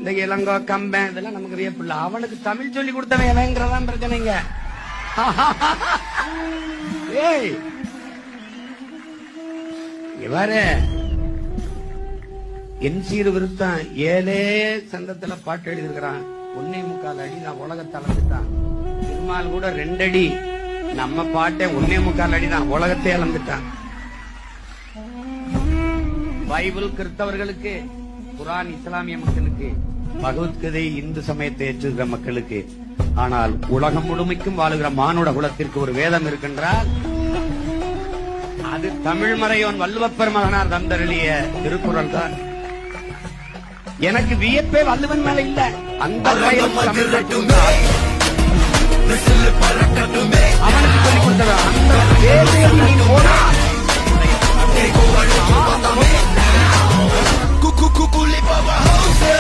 இந்த இளங்கோ கம்பன் இதெல்லாம் நமக்கு வியப்பு இல்ல. அவனுக்கு தமிழ் சொல்லி கொடுத்தவன் எவங்கிறதான் பிரச்சனைங்க. ஏய் இவரே என் சீர் விருத்தம் 7 சந்தத்துல பாட்டு எழுதிருக்கிறான். 1.25 அடி நான் உலகத்தை அளந்துட்டான். திருமால் கூட 2 அடி, நம்ம பாட்டை 1.25 அடி தான் உலகத்தை அளந்துட்டான். பைபிள் கிறிஸ்தவர்களுக்கு, குரான் இஸ்லாமிய மக்களுக்கு, பகவத்கீதை இந்து சமயத்தை ஏற்றுகிற மக்களுக்கு, ஆனால் உலகம் முழுமைக்கும் வாழுகிற மானுட குலத்திற்கு ஒரு வேதம் இருக்கின்றால் அது தமிழ் மறையோன் வள்ளுவப்பெர் மகனார் தந்தருளிய திருக்குறள் தான். எனக்கு வியப்பே வள்ளுவன் மேல இல்ல. அந்த அவனுக்கு சொல்லிக் கொடுத்தது அந்த